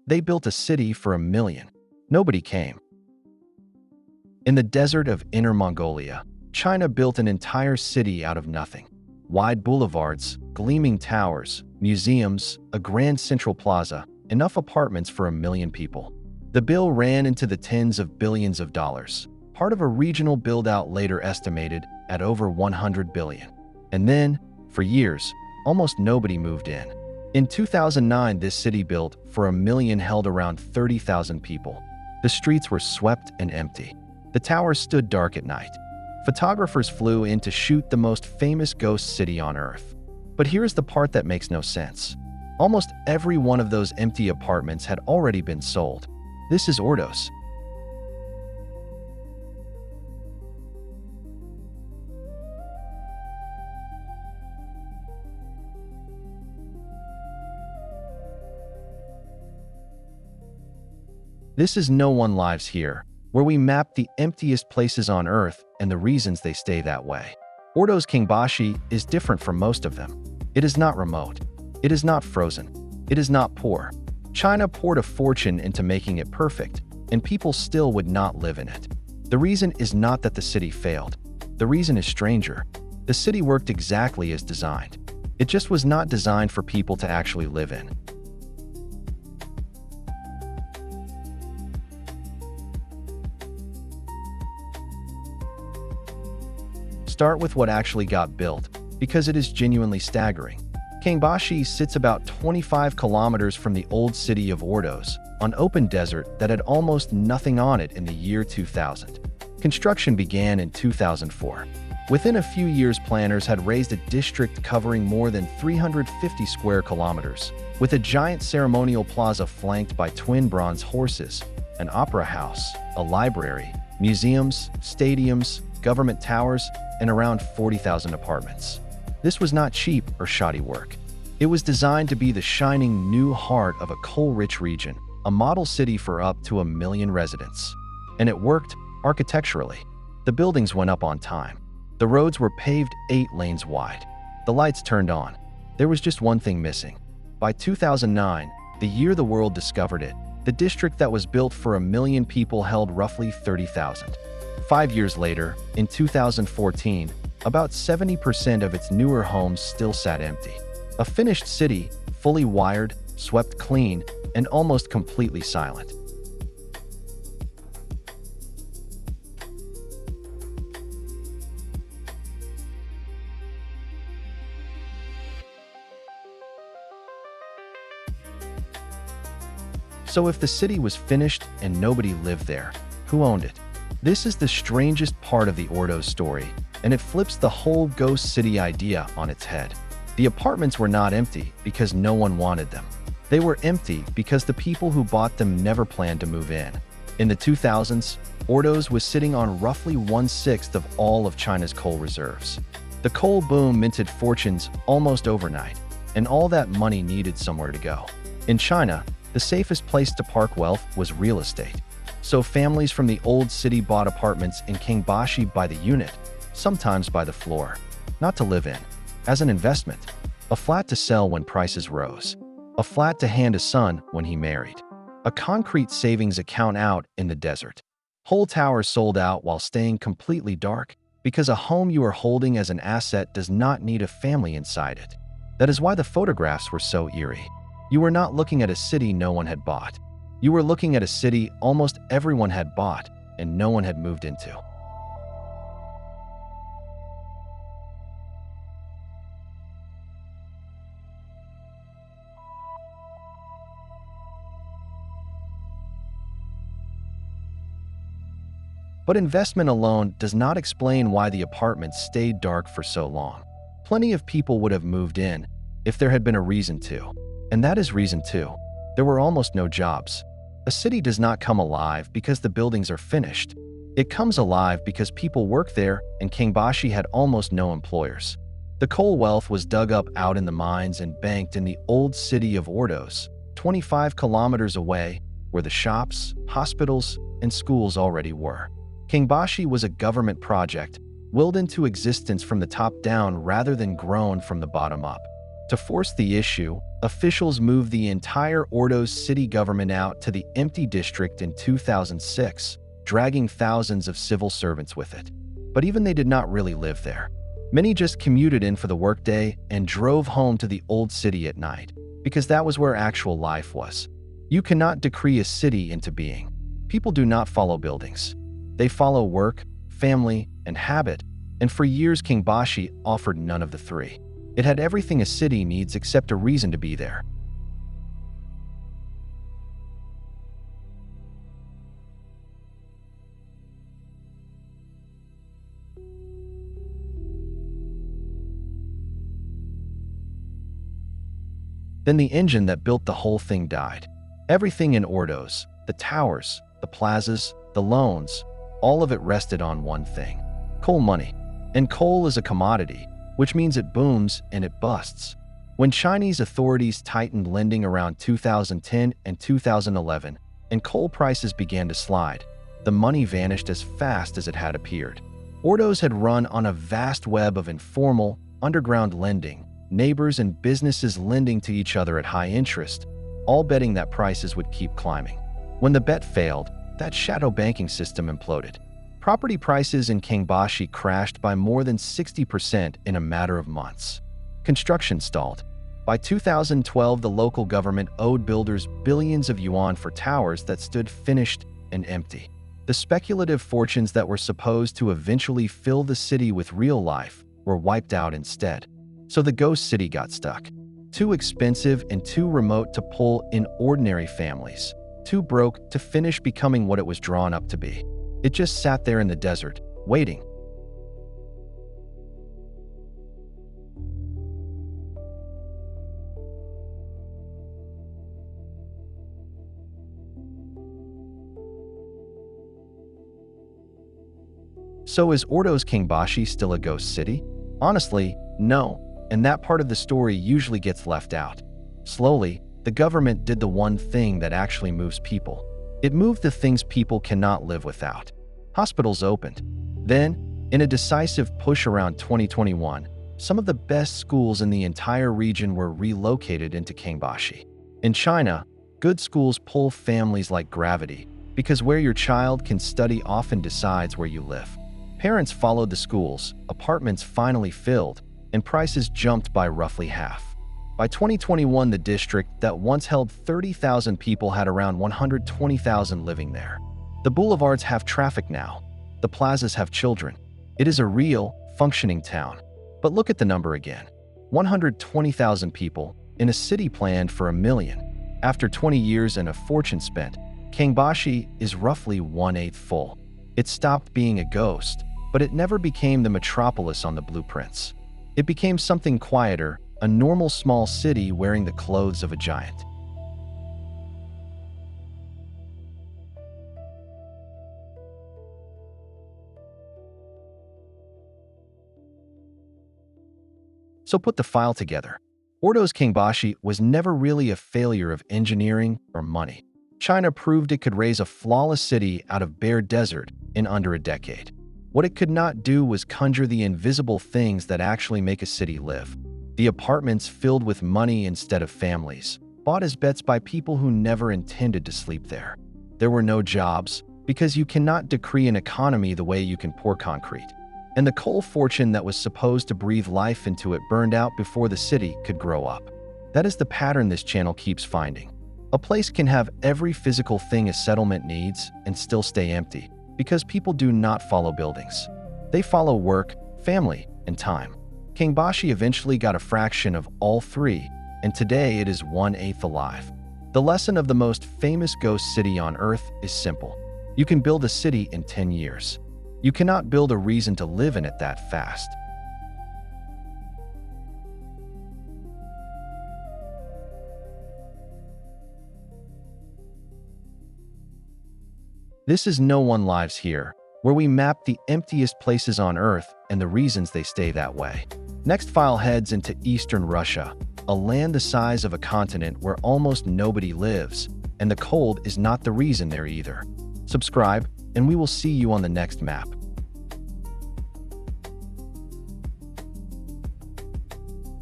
They built a city for 1 million. Nobody came. In the desert of Inner Mongolia, China built an entire city out of nothing. Wide boulevards, gleaming towers, museums, a grand central plaza, enough apartments for 1 million people. The bill ran into the tens of billions of dollars, part of a regional build-out later estimated at over 100 billion. And then, for years, almost nobody moved in. In 2009, this city built for 1 million held around 30,000 people. The streets were swept and empty. The towers stood dark at night. Photographers flew in to shoot the most famous ghost city on Earth. But here's the part that makes no sense. Almost every one of those empty apartments had already been sold. This is Ordos. This is No One Lives Here, where we map the emptiest places on Earth and the reasons they stay that way. Ordos Kangbashi is different from most of them. It is not remote. It is not frozen. It is not poor. China poured a fortune into making it perfect, and people still would not live in it. The reason is not that the city failed. The reason is stranger. The city worked exactly as designed. It just was not designed for people to actually live in. Start with what actually got built, because it is genuinely staggering. Kangbashi sits about 25 kilometers from the old city of Ordos, on open desert that had almost nothing on it in the year 2000. Construction began in 2004. Within a few years, planners had raised a district covering more than 350 square kilometers, with a giant ceremonial plaza flanked by twin bronze horses, an opera house, a library, museums, stadiums, government towers, and around 40,000 apartments. This was not cheap or shoddy work. It was designed to be the shining new heart of a coal-rich region, a model city for up to 1 million residents. And it worked architecturally. The buildings went up on time. The roads were paved 8 lanes wide. The lights turned on. There was just one thing missing. By 2009, the year the world discovered it, the district that was built for 1 million people held roughly 30,000. 5 years later, in 2014, about 70% of its newer homes still sat empty. A finished city, fully wired, swept clean, and almost completely silent. So if the city was finished and nobody lived there, who owned it? This is the strangest part of the Ordos story, and it flips the whole ghost city idea on its head. The apartments were not empty because no one wanted them. They were empty because the people who bought them never planned to move in. In the 2000s, Ordos was sitting on roughly 1/6 of all of China's coal reserves. The coal boom minted fortunes almost overnight, and all that money needed somewhere to go. In China, the safest place to park wealth was real estate. So families from the old city bought apartments in Kangbashi by the unit, sometimes by the floor, not to live in, as an investment, a flat to sell when prices rose, a flat to hand a son when he married, a concrete savings account out in the desert. Whole towers sold out while staying completely dark, because a home you are holding as an asset does not need a family inside it. That is why the photographs were so eerie. You were not looking at a city no one had bought. You were looking at a city almost everyone had bought and no one had moved into. But investment alone does not explain why the apartments stayed dark for so long. Plenty of people would have moved in if there had been a reason to. And that is reason 2. There were almost no jobs. A city does not come alive because the buildings are finished. It comes alive because people work there, and Kangbashi had almost no employers. The coal wealth was dug up out in the mines and banked in the old city of Ordos, 25 kilometers away, where the shops, hospitals, and schools already were. Kangbashi was a government project, willed into existence from the top down rather than grown from the bottom up. To force the issue, Officials moved the entire Ordos city government out to the empty district in 2006, dragging thousands of civil servants with it. But even they did not really live there. Many just commuted in for the workday and drove home to the old city at night, because that was where actual life was. You cannot decree a city into being. People do not follow buildings. They follow work, family, and habit, and for years Kangbashi offered none of the three. It had everything a city needs except a reason to be there. Then the engine that built the whole thing died. Everything in Ordos, the towers, the plazas, the loans, all of it rested on one thing: coal money. And coal is a commodity, which means it booms and it busts. When Chinese authorities tightened lending around 2010 and 2011, and coal prices began to slide, the money vanished as fast as it had appeared. Ordos had run on a vast web of informal, underground lending, neighbors and businesses lending to each other at high interest, all betting that prices would keep climbing. When the bet failed, that shadow banking system imploded. Property prices in Kangbashi crashed by more than 60% in a matter of months. Construction stalled. By 2012, the local government owed builders billions of yuan for towers that stood finished and empty. The speculative fortunes that were supposed to eventually fill the city with real life were wiped out instead. So the ghost city got stuck. Too expensive and too remote to pull in ordinary families. Too broke to finish becoming what it was drawn up to be. It just sat there in the desert, waiting. So is Ordos Kangbashi still a ghost city? Honestly, no, and that part of the story usually gets left out. Slowly, the government did the one thing that actually moves people. It moved the things people cannot live without. Hospitals opened. Then, in a decisive push around 2021, some of the best schools in the entire region were relocated into Kangbashi. In China, good schools pull families like gravity, because where your child can study often decides where you live. Parents followed the schools, apartments finally filled, and prices jumped by roughly half. By 2021, the district that once held 30,000 people had around 120,000 living there. The boulevards have traffic now. The plazas have children. It is a real, functioning town. But look at the number again. 120,000 people in a city planned for 1 million. After 20 years and a fortune spent, Kangbashi is roughly 1/8 full. It stopped being a ghost, but it never became the metropolis on the blueprints. It became something quieter, a normal small city wearing the clothes of a giant. So put the file together. Ordos Kangbashi was never really a failure of engineering or money. China proved it could raise a flawless city out of bare desert in under a decade. What it could not do was conjure the invisible things that actually make a city live. The apartments filled with money instead of families, bought as bets by people who never intended to sleep there. There were no jobs, because you cannot decree an economy the way you can pour concrete. And the coal fortune that was supposed to breathe life into it burned out before the city could grow up. That is the pattern this channel keeps finding. A place can have every physical thing a settlement needs and still stay empty, because people do not follow buildings. They follow work, family, and time. Kangbashi eventually got a fraction of all three, and today it is 1/8 alive. The lesson of the most famous ghost city on Earth is simple. You can build a city in 10 years. You cannot build a reason to live in it that fast. This is No One Lives Here, where we map the emptiest places on Earth and the reasons they stay that way. Next file heads into Eastern Russia, a land the size of a continent where almost nobody lives, and the cold is not the reason there either. Subscribe, and we will see you on the next map.